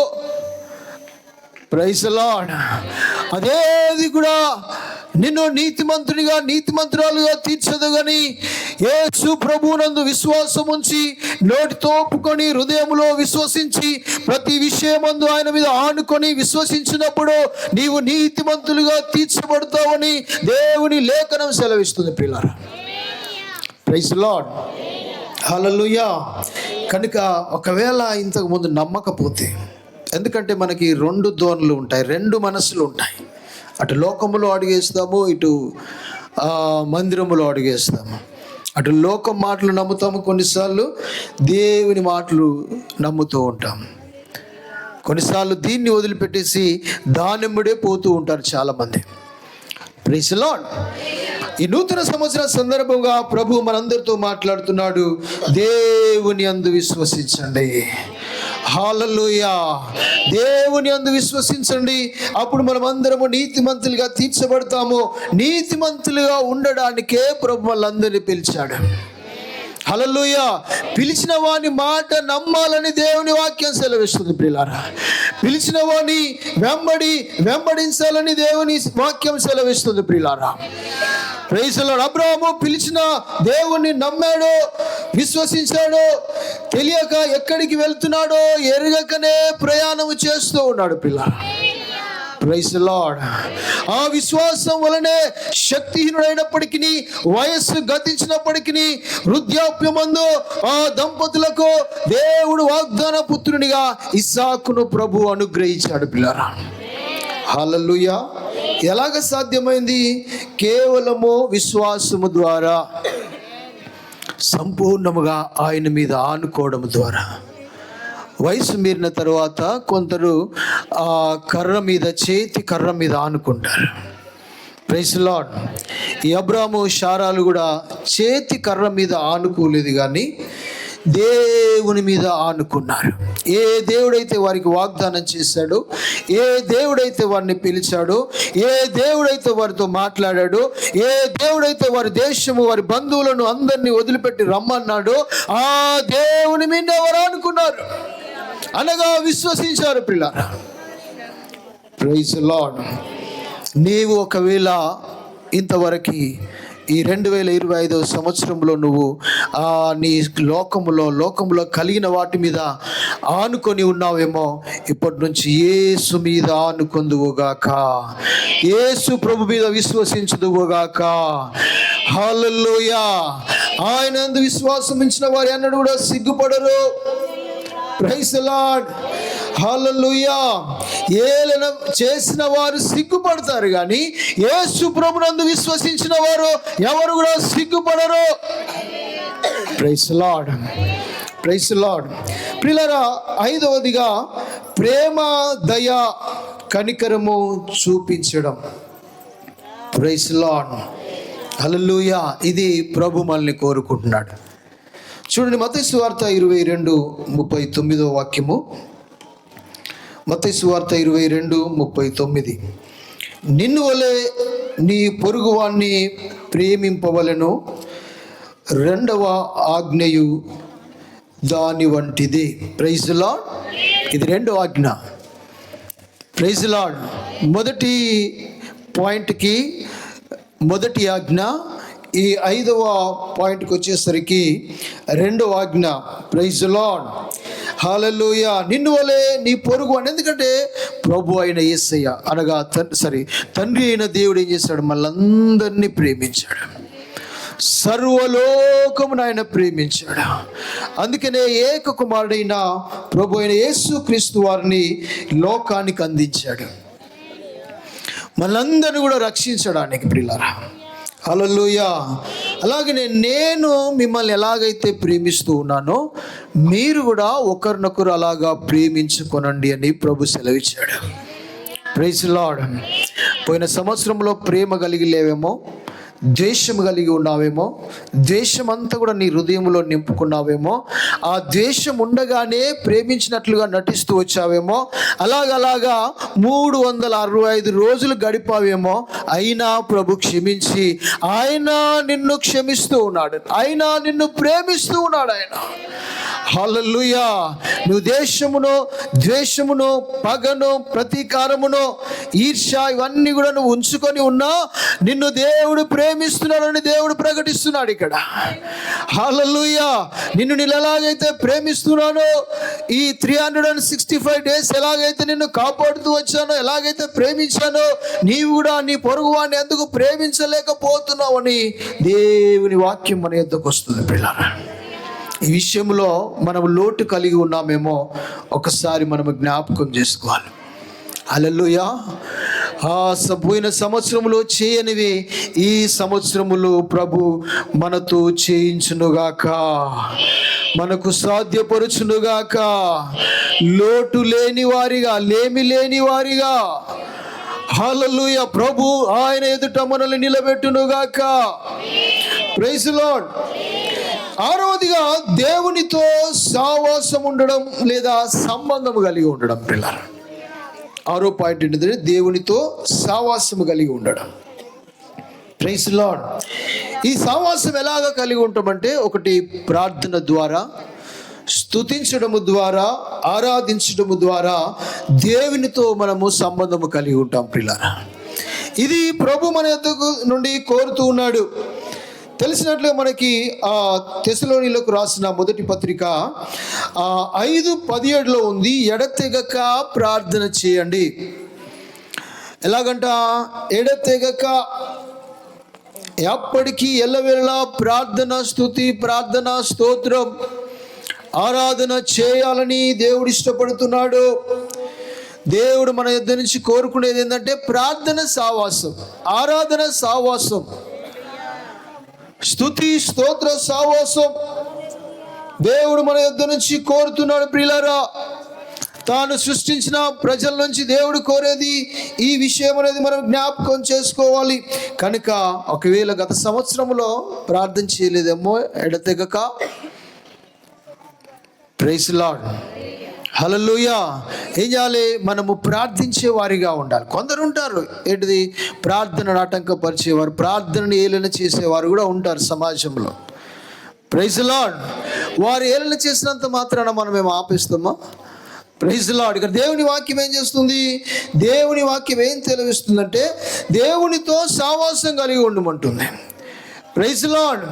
Praise the lord. అదేది కూడా నిన్ను నీతిమంతురాలుగా తీర్చదు. కానీ యేసు ప్రభువునందు విశ్వాసం ఉంచి నోటితో ఒప్పుకొని హృదయంలో విశ్వసించి ప్రతి విషయమందు ఆయన మీద ఆనుకొని విశ్వసించినప్పుడు నీవు నీతిమంతులుగా తీర్చబడతావని దేవుని లేఖనం సెలవిస్తుంది పిల్లరా. Praise the lord. హల్లెలూయా. కనుక ఒకవేళ ఇంతకు ముందు నమ్మకపోతే, ఎందుకంటే మనకి 2 ధోరణులు ఉంటాయి, 2 మనసులు ఉంటాయి. అటు లోకములో అడుగేస్తాము, ఇటు మందిరములో అడుగేస్తాము. అటు లోకం మాటలు నమ్ముతాము, కొన్నిసార్లు దేవుని మాటలు నమ్ముతూ ఉంటాము. కొన్నిసార్లు దీన్ని వదిలిపెట్టేసి దానిమ్మడే పోతూ ఉంటారు చాలామంది. Praise the Lord. ఈ నూతన సంవత్సర సందర్భంగా ప్రభు మనందరితో మాట్లాడుతున్నాడు. దేవుని యందు విశ్వసించండి. హల్లెలూయా. దేవుని యందు విశ్వసించండి. అప్పుడు మనం అందరము నీతిమంతులుగా తీర్చబడతాము. నీతిమంతులుగా ఉండడానికే ప్రభు వాళ్ళందరినీ పిలిచాడు. హల్లెలూయా. పిలిచిన వాని మాట నమ్మాలని దేవుని వాక్యం సెలవిస్తుంది ప్రియులారా. పిలిచిన వాని వెంబడించాలని దేవుని వాక్యం సెలవిస్తుంది ప్రియులారా. Praise the lord. అబ్రాహాము పిలిచిన దేవుణ్ణి నమ్మాడు, విశ్వసించాడు. తెలియక ఎక్కడికి వెళ్తున్నాడో ఎరగకనే ప్రయాణం చేస్తూ ఉన్నాడు పిల్లారా. Praise the Lord. ఆ విశ్వాసం వలనే శక్తిహీనుడైనప్పటికీ, వయస్సు గతించినప్పటికీ, వృద్ధాప్యమందు ఆ దంపతులకు దేవుడు వాగ్దాన పుత్రునిగా ఇస్సాకును ప్రభు అనుగ్రహించాడు పిల్లారా. హల్లెలూయా. ఎలాగ సాధ్యమైంది? కేవలము విశ్వాసము ద్వారా, సంపూర్ణముగా ఆయన మీద ఆనుకోవడం ద్వారా. వయసు మీరిన తర్వాత కొందరు చేతి కర్ర మీద ఆనుకుంటారు. Praise the Lord. ఈ అబ్రాము శారాలు కూడా చేతి కర్ర మీద ఆనుకోలేదు, కానీ దేవుని మీద ఆనుకున్నారు. ఏ దేవుడైతే వారికి వాగ్దానం చేశాడో, ఏ దేవుడైతే వారిని పిలిచాడో, ఏ దేవుడైతే వారితో మాట్లాడాడో, ఏ దేవుడైతే వారి దేశము, వారి బంధువులను అందరినీ వదిలిపెట్టి రమ్మన్నాడో, ఆ దేవుని మీద వారు ఆనుకున్నారు, అనగా విశ్వసించారు పిల్లారా. Praise the Lord. నీవు ఒకవేళ ఇంతవరకు ఈ 2025 సంవత్సరంలో నువ్వు నీ లోకములో కలిగిన వాటి మీద ఆనుకొని ఉన్నావేమో, ఇప్పటి నుంచి యేసు మీద ఆనుకొందువుగాక, యేసు ప్రభు మీద విశ్వసించుదువుగాక. హల్లెలూయా. ఆయనందు విశ్వాసం ఉంచిన వారు అన్నడు కూడా సిగ్గుపడరు. Praise the lord. హల్లెలూయా. ఏలన చేసిన వారు సిగ్గుపడతారు కానీ యేసు ప్రభునందు విశ్వసించిన వారు ఎవరు కూడా సిగ్గుపడరు. Praise the lord. Praise the lord. ప్రియులారా, 5వదిగా ప్రేమ, దయ, కనికరము చూపించడం. Praise the lord. హల్లెలూయా. ఇది ప్రభు మనల్ని కోరుకుంటున్నాడు. చూడండి, మత్తయి సువార్త 22:39 వాక్యము. మత్తయి సువార్త 22:39. నిన్ను వలె నీ పొరుగువాణ్ణి ప్రేమింపవలెను, రెండవ ఆజ్ఞయు దాని వంటిది. Praise the Lord. ఇది రెండవ ఆజ్ఞ. Praise the Lord. మొదటి పాయింట్కి మొదటి ఆజ్ఞ, ఈ 5వ పాయింట్కి వచ్చేసరికి రెండవ ఆజ్ఞ. Praise the lord. హల్లెలూయా. నిన్ను వలె నీ పొరుగు అని. ఎందుకంటే ప్రభు అయిన యేసయ్య అనగా తండ్రి అయిన దేవుడు ఏం చేశాడు? మనందరినీ ప్రేమించాడు. సర్వలోకమును ఆయన ప్రేమించాడు. అందుకనే ఏక కుమారుడైన ప్రభు అయిన యేసు క్రీస్తు వారిని లోకానికి అందించాడు, మనందరినీ కూడా రక్షించడానికి. ప్రియులారా, హల్లెలూయా. అలాగనే నేను మిమ్మల్ని ఎలాగైతే ప్రేమిస్తూ ఉన్నానో మీరు కూడా ఒకరినొకరు అలాగా ప్రేమించుకొనండి అని ప్రభు సెలవిచ్చాడు. Praise the lord. పోయిన సంవత్సరంలో ప్రేమ కలిగి లేవేమో, ద్వేషం కలిగి ఉన్నావేమో, ద్వేషం అంతా కూడా నీ హృదయంలో నింపుకున్నావేమో, ఆ ద్వేషం ఉండగానే ప్రేమించినట్లుగా నటిస్తూ వచ్చావేమో, అలాగలాగా 365 రోజులు గడిపావేమో. అయినా ప్రభు క్షమించి ఆయన నిన్ను క్షమిస్తూ ఉన్నాడు, ఆయన నిన్ను ప్రేమిస్తూ ఉన్నాడు. ఆయన హల్లెలూయా. నువ్వు దేశమును, ద్వేషమును, పగను, ప్రతీకారమును, ఈర్ష్య ఇవన్నీ కూడా నువ్వు ఉంచుకొని ఉన్నా నిన్ను దేవుడు ప్రేమిస్తున్నాడని దేవుడు ప్రకటిస్తున్నాడు ఇక్కడ. హల్లెలూయా. నిన్ను నేను ఎలాగైతే ప్రేమిస్తున్నానో, ఈ 365 డేస్ ఎలాగైతే నిన్ను కాపాడుతూ వచ్చానో, ఎలాగైతే ప్రేమించానో, నీవు కూడా నీ పొరుగు వాడిని ఎందుకు ప్రేమించలేకపోతున్నావు అని దేవుని వాక్యం మన యొద్దకు వస్తుంది. పిల్లలు, ఈ విషయంలో మనం లోటు కలిగి ఉన్నామేమో ఒకసారి మనము జ్ఞాపకం చేసుకోవాలి. హల్లెలూయా. పోయిన సంవత్సరంలో చేయనివి ఈ సంవత్సరములో ప్రభు మనతో చేయించునుగాక, మనకు సాధ్యపరుచునుగాక. లోటు లేని వారిగా, లేమి లేని వారిగా, హల్లెలూయా, ప్రభు ఆయన ఎదుట మనల్ని నిలబెట్టునుగాక. Praise the lord. 6వదిగా దేవునితో సావాసం ఉండడం లేదా సంబంధం కలిగి ఉండడం. పిల్లలు, 6వ పాయింట్ ఏంటంటే దేవునితో సావాసము కలిగి ఉండడం. Praise the Lord. ఈ సావాసం ఎలాగ కలిగి ఉంటామంటే, ఒకటి ప్రార్థన ద్వారా, స్తుతించడము ద్వారా, ఆరాధించడము ద్వారా దేవునితో మనము సంబంధము కలిగి ఉంటాం. పిల్లలు, ఇది ప్రభు మన యొద్దకు నుండి కోరుతూ ఉన్నాడు. తెలిసినట్లుగా మనకి తెస్సలోనిలకు రాసిన మొదటి పత్రిక 5:17 ఉంది. ఎడతెగక ప్రార్థన చేయండి. ఎలాగంట? ఎడతెగక ఎప్పటికీ ఎల్లవేళలా ప్రార్థన, స్తుతి, ప్రార్థన, స్తోత్రం, ఆరాధన చేయాలని దేవుడు ఇష్టపడుతున్నాడు. దేవుడు మన యొద్ద నుంచి కోరుకునేది ఏంటంటే ప్రార్థన సావాసం, ఆరాధన సావాసం, స్తుతి, స్తోత్ర సావాసం దేవుడు మన యొద్ద నుంచి కోరుతున్నాడు. ప్రియులారా, తాను సృష్టించిన ప్రజల నుంచి దేవుడు కోరేది ఈ విషయం అనేది మనం జ్ఞాపకం చేసుకోవాలి. కనుక ఒకవేళ గత సంవత్సరంలో ప్రార్థన చేయలేదేమో ఎడతెగక, ప్రైజ్ ది లార్డ్, హల్లెలూయా, ఏం చేయాలి? మనము ప్రార్థించే వారిగా ఉండాలి. కొందరు ఉంటారు ఏంటిది, ప్రార్థన ఆటంకపరిచేవారు, ప్రార్థనని ఏలన చేసేవారు కూడా ఉంటారు సమాజంలో. Praise the Lord. వారు ఏలన చేసినంత మాత్రాన మనం ఏమో ఆపేస్తామా? Praise the lord. ఇక్కడ దేవుని వాక్యం ఏం చేస్తుంది? దేవుని వాక్యం ఏం తెలివిస్తుందంటే దేవునితో సావాసం కలిగి ఉండమంటుంది. Praise lord.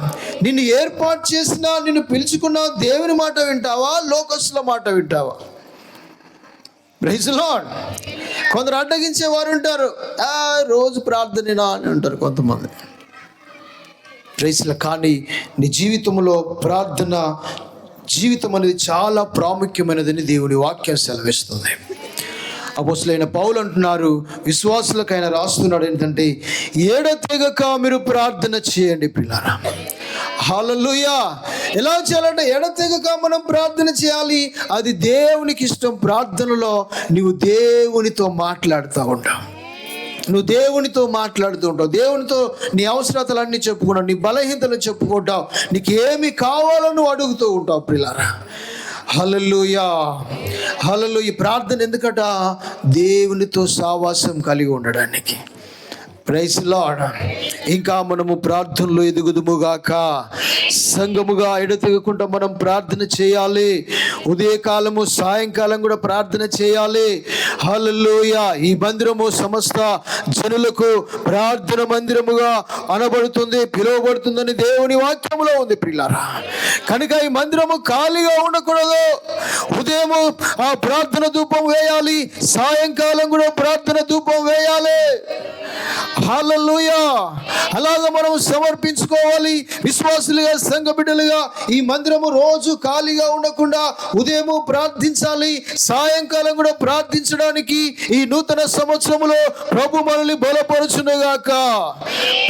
నిన్ను ఏర్పాటు చేసిన, నిన్ను పిలుచుకున్న దేవుని మాట వింటావా, లోకస్తుల మాట వింటావా? Praise lord. కొందరు అడ్డగించే వారు ఉంటారు, రోజు ప్రార్థనేనా అని ఉంటారు కొంతమంది. ప్రైజ్లా. కానీ నీ జీవితంలో ప్రార్థన జీవితం అనేది చాలా ప్రాముఖ్యమైనదని దేవుని వాక్యం సెలవిస్తుంది. అపోస్తలుడైన పౌలు అంటున్నారు, విశ్వాసులకైనా రాస్తున్నాడు ఏంటంటే, ఎడతెగక మీరు ప్రార్థన చేయండి పిల్లారా. హల్లెలూయా. ఎలా చేయాలంటే ఎడతెగక మనం ప్రార్థన చేయాలి. అది దేవునికి ఇష్టం. ప్రార్థనలో నువ్వు దేవునితో మాట్లాడుతూ ఉంటావు, నువ్వు దేవునితో మాట్లాడుతూ ఉంటావు, దేవునితో నీ అవసరతలన్నీ చెప్పుకుంటావు, నీ బలహీనతలు చెప్పుకుంటావు, నీకు ఏమి కావాలో నువ్వు అడుగుతూ ఉంటావు ప్రియులారా. హల్లెలూయా, హల్లెలూయా. ప్రార్థన ఎందుకట? దేవునితో సావాసం కలిగి ఉండడానికి. Praise lord. ఇంకా మనము ప్రార్థనలో ఎదుగుదుముగాక. సంఘముగా ఎడతెగకుండా మనం ప్రార్థన చేయాలి. ఉదయకాలము సాయంకాలం కూడా ప్రార్థన చేయాలి. హల్లెలూయా. ఈ మందిరము సమస్త జనులకు ప్రార్థన మందిరముగా అనబడుతుంది, పిలువబడుతుందని దేవుని వాక్యములో ఉంది ప్రియులారా. కనుక ఈ మందిరము ఖాళీగా ఉండకూడదు. ఉదయము ఆ ప్రార్థన ధూపం వేయాలి, సాయంకాలం కూడా ప్రార్థన ధూపం వేయాలి. హల్లెలూయా. అలాగ మనం సమర్పించుకోవాలి. విశ్వాసులుగా, సంఘ బిడ్డలుగా ఈ మందిరము రోజు ఖాళీగా ఉండకుండా ఉదయము ప్రార్థించాలి, సాయంకాలం కూడా ప్రార్థించడానికి ఈ నూతన సంవత్సరములో ప్రభు మనల్ని బలపరుచునుగాక,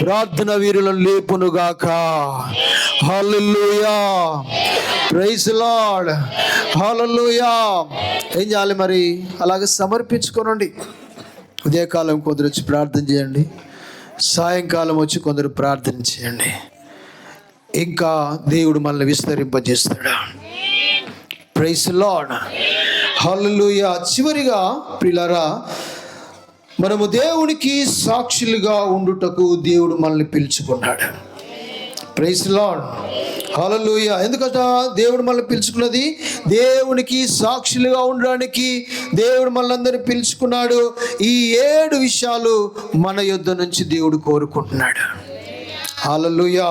ప్రార్థన వీరులను లేపునుగాక. హల్లెలూయా. Praise lord. హల్లెలూయా. ఏం చేయాలి మరి? అలాగే సమర్పించుకోనండి. ఉదయకాలం కొందరు వచ్చి ప్రార్థన చేయండి, సాయంకాలం వచ్చి కొందరు ప్రార్థన చేయండి. ఇంకా దేవుడు మనల్ని విస్తరింపజేస్తాడు. Praise lord. హల్లెలూయా. చివరిగా ప్రియులారా, మనము దేవునికి సాక్షులుగా ఉండుటకు దేవుడు మనల్ని పిలుచుకున్నాడు. Praise lord. హల్లెలూయా. ఎందుకంట దేవుడు మనల్ని పిలుచుకున్నది దేవునికి సాక్షులుగా ఉండడానికి. దేవుడు మనల్ని పిలుచుకున్నాడు. ఈ 7 విషయాలు మన యొద్ద నుంచి దేవుడు కోరుకుంటున్నాడు. హల్లెలూయా.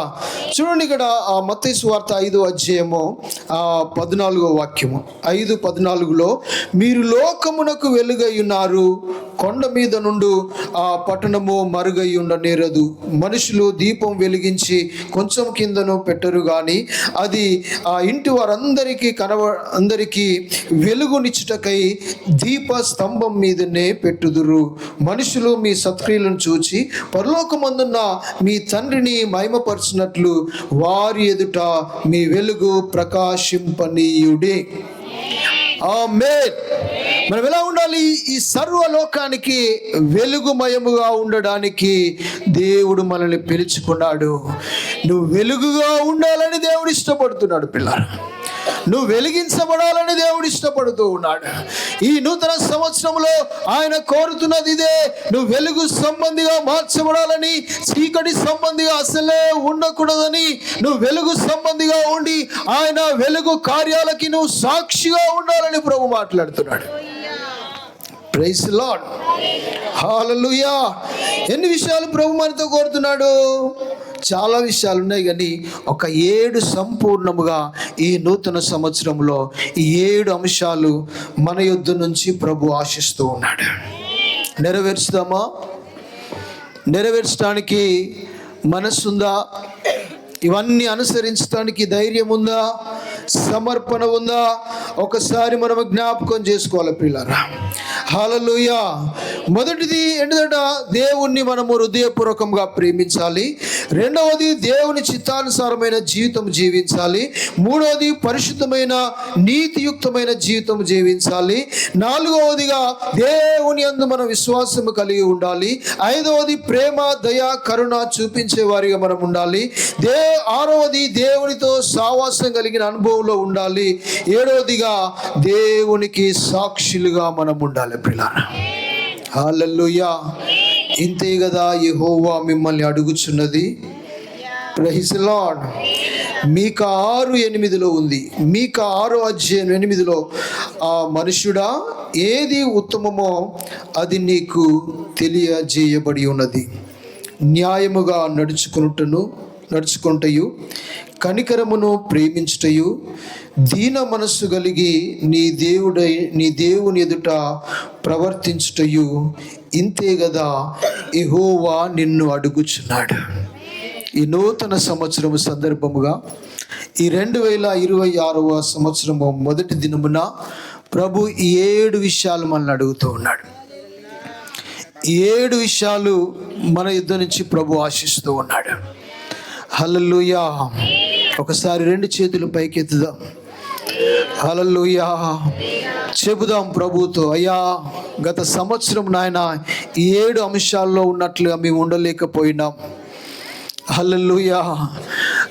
చూడండి ఇక్కడ మత్తయి సువార్త 5వ అధ్యాయము 14వ వాక్యము. 5:14లో, మీరు లోకమునకు వెలుగై ఉన్నారు, కొండ మీద నుండి ఆ పట్టణము మరుగై ఉండనేరదు. మనుషులు దీపం వెలిగించి కొంచెం కిందను పెట్టరు గాని అది ఆ ఇంటి వారందరికీ అందరికీ వెలుగునిచ్చుటకై దీప స్తంభం మీదనే పెట్టుదురు. మనుషులు మీ సత్క్రియలను చూచి పరలోకమందున్న మీ తండ్రిని మహిమపరచినట్లు వారి ఎదుట మీ వెలుగు ప్రకాశింపనీయుడి. ఆమేన్. మనం ఎలా ఉండాలి? ఈ సర్వలోకానికి వెలుగుమయముగా ఉండడానికి దేవుడు మనల్ని పిలుచుకున్నాడు. నువ్వు వెలుగుగా ఉండాలని దేవుడు ఇష్టపడుతున్నాడు పిల్లలు. నువ్వు వెలిగించబడాలని దేవుడు ఇష్టపడుతూ ఉన్నాడు. ఈ నూతన సంవత్సరంలో ఆయన కోరుతున్నది ఇదే. నువ్వు వెలుగు సంబంధిగా మార్చబడాలని, చీకటి సంబంధిగా అసలే ఉండకూడదని, నువ్వు వెలుగు సంబంధిగా ఉండి ఆయన వెలుగు కార్యాలకి నువ్వు సాక్షిగా ఉండాలని ప్రభు మాట్లాడుతున్నాడు. Praise lord. హల్లెలూయా. ఎన్ని విషయాలు ప్రభు మనతో కోరుతున్నాడు? చాలా విషయాలు ఉన్నాయి, కానీ ఒక 7 సంపూర్ణముగా ఈ నూతన సంవత్సరంలో ఈ 7 అంశాలు మన యొద్ద నుంచి ప్రభు ఆశిస్తూ ఉన్నాడు. నెరవేర్చుదామా? నెరవేర్చడానికి మనస్సుందా? ఇవన్నీ అనుసరించడానికి ధైర్యం ఉందా? సమర్పణ ఉందా? ఒకసారి మనం జ్ఞాపకం చేసుకోవాలి ప్రియులారా. హల్లెలూయా. మొదటిది ఏంటంటే దేవుణ్ణి మనము హృదయపూర్వకంగా ప్రేమించాలి. రెండవది దేవుని చిత్తానుసారమైన జీవితం జీవించాలి. మూడవది పరిశుద్ధమైన నీతియుక్తమైన జీవితం జీవించాలి. నాలుగవదిగా దేవుని యందు మనం విశ్వాసము కలిగి ఉండాలి. ఐదవది ప్రేమ, దయ, కరుణ చూపించే వారిగా మనం ఉండాలి. ఆరవది దేవునితో సావాసం కలిగిన అనుభవంలో ఉండాలి. ఏడవదిగా దేవునికి సాక్షులుగా మనం ఉండాలి ప్రియులారా. హల్లెలూయా. ఇంతే కదా యెహోవా మిమ్మల్ని అడుగుచున్నది. Praise lord. మీకా 6:8 ఉంది. మీకా 6:8 ఆ మనుష్యుడా, ఏది ఉత్తమమో అది నీకు తెలియజేయబడి ఉన్నది. న్యాయముగా నడుచుకునుటను, నడుచుకుంటయు, కనికరమును ప్రేమించుటయు, దీన మనస్సు కలిగి నీ దేవుని ఎదుట ప్రవర్తించుటయు ఇంతే గదా యెహోవా నిన్ను అడుగుచున్నాడు. ఈ నూతన సంవత్సరము సందర్భముగా ఈ 2026వ సంవత్సరము మొదటి దినమున ప్రభు 7 విషయాలు మనల్ని అడుగుతూ ఉన్నాడు. 7 విషయాలు మన యుద్ధ నుంచి ప్రభు ఆశిస్తూ ఉన్నాడు. హల్లెలూయా. ఒకసారి 2 చేతులు పైకెత్తుదాం. హల్లెలూయా. చెబుదాం ప్రభుతో, అయ్యా గత సంవత్సరం నాయన 7 అంశాల్లో ఉన్నట్లుగా మేము ఉండలేకపోయినాం. హల్లెలూయా.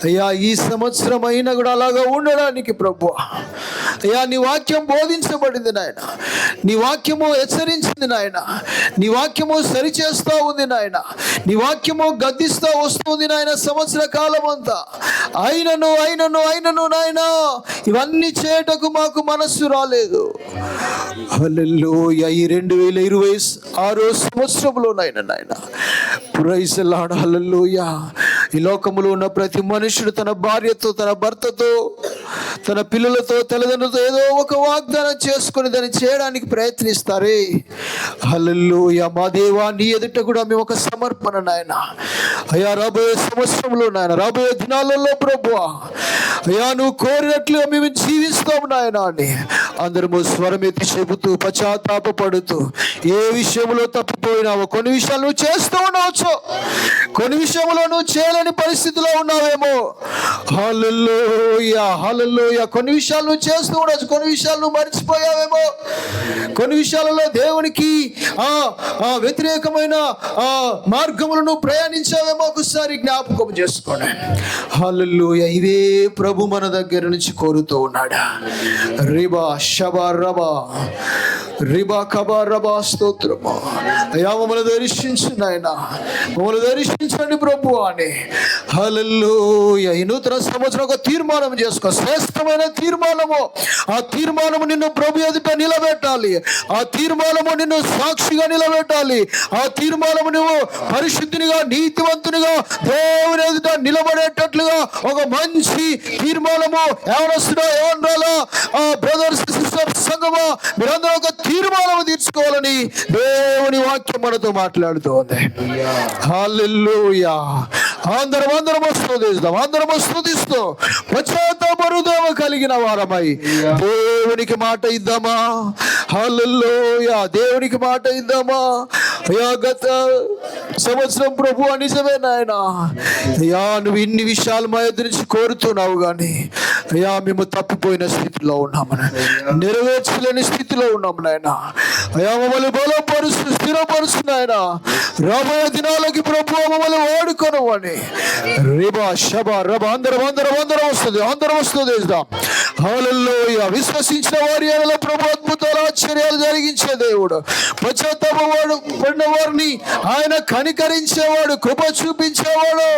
అయ్యా ఈ సంవత్సరం అయినా కూడా అలాగా ఉండడానికి ప్రభు, అయ్యా నీ వాక్యం బోధించబడింది నాయన, నీ వాక్యము హెచ్చరించింది నాయన, నీ వాక్యము సరిచేస్తూ ఉంది నాయన, నీ వాక్యము గద్దిస్తూ వస్తుంది నాయన సంవత్సర కాలం అంతా. అయినను నాయన ఇవన్నీ చేయటకు మాకు మనస్సు రాలేదు. హల్లెలూయా. ఈ 2026 సంవత్సరంలో నాయన ప్రైజ్ ది లార్డ్. హల్లెలూయా. ఈ లోకములో ఉన్న ప్రతి మనుషుడు తన భార్యతో, తన భర్తతో, తన పిల్లలతో, తల్లిదండ్రులతో ఏదో ఒక వాగ్దానం చేసుకుని దాన్ని చేయడానికి ప్రయత్నిస్తారే. హల్లెలూయా. మా దేవా నీ ఎదుట కూడా మేము ఒక సమర్పణ నాయన. అయ్యా రాబోయే సంవత్సరంలో నాయన, రాబోయే దినాలలో ప్రభువా, అయ్యా నువ్వు కోరినట్లుగా మేము జీవిస్తాం నాయన అని అందరము స్వరమెత్తి చెబుతూ పశ్చాత్తాపపడుతూ, ఏ విషయంలో తప్పిపోయినావో, కొన్ని విషయాలు నువ్వు చేస్తూ ఉండవచ్చు, కొన్ని విషయంలో నువ్వు చేయలేని పరిస్థితిలో ఉన్నావేమో. హల్లెలూయా. హల్లెలూయా. కొన్ని విషయాలు నువ్వు చేస్తూ ఉండవచ్చు, కొన్ని విషయాలు నువ్వు మర్చిపోయావేమో, కొన్ని విషయాలలో దేవునికి వ్యతిరేకమైన మార్గములను ప్రయాణించావేమో. ఒకసారి జ్ఞాపకం చేసుకోండి. హల్లెలూయా. ఇవే ప్రభు మన దగ్గర నుంచి కోరుతూ ఉన్నాడా. రిబా షబా రబా రిబా కబా రబా స్తోత్రము. అయ్యా మమ్మల్ని దర్శించు నాయన, మమ్మల్ని దర్శించండి ప్రభు అని. హల్లెలూయా. ఈ నూతన సంవత్సరం ఒక తీర్మానం చేసుకో, శ్రేష్టమైన తీర్మానము. ఆ తీర్మానము నిన్ను ప్రభు ఎదుట నిలబెట్టాలి, ఆ తీర్మానము నిన్ను సాక్షిగా నిలబెట్టాలి, ఆ తీర్మానము నువ్వు పరిశుద్ధినిగా, నీతివంతునిగా దేవుని ఎదుట నిలబడేటట్లుగా ఒక మంచి తీర్మానము. ఎవరొస్తున్నా ఎవరాలా బ్రదర్స్ సిస్టర్స్ సంగమా, మీరందరూ ఒక తీర్మానం తీర్చుకోవాలని దేవుని వాక్యం మనతో మాట్లాడుతూ ఉంది. హల్లెలూయా. అందరం స్తుతిస్తూ పశ్చాత్తాపరుదేమ కలిగిన వారమై దేవునికి మాట ఇద్దామా. హల్లెలూయా. దేవునికి మాట ఇద్దామా. అయ్యా గత సంవత్సరం ప్రభు నిజమే నాయన, అయ్యా నువ్వు ఇన్ని విషయాలు మా ఎదురు నుంచి కోరుతున్నావు కానీ అయ్యా మేము తప్పిపోయిన స్థితిలో ఉన్నాము, నెరవేర్చలేని స్థితిలో ఉన్నాము నాయన. అయ్యా మమ్మల్ని బలపరుస్తూ స్థిరపరుస్తు నాయన, రాబోయే దినాలకి ప్రభు మమ్మల్ని వాడుకోను అని. రిబా షబా రబా అందరం వస్తుంది. హల్లెలూయా. విశ్వసించిన వారి ఎడల ప్రభు అద్భుతాలు ఆశ్చర్యాలు జరిగించే దేవుడు, పడిన వారిని ఆయన కనికరించేవాడు, కృప చూపించేవాడు.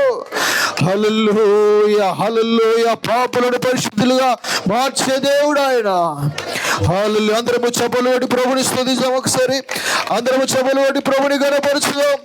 హల్లెలూయా. హల్లెలూయా. పాపులను పరిశుద్ధులుగా మార్చే దేవుడు ఆయన. హల్లెలూయా. అందరము చప్పలు పెట్టి ప్రభుని స్తుతిద్దాం. ఒకసారి అందరము చప్పలు పెట్టి ప్రభుని గణపరచుదాం.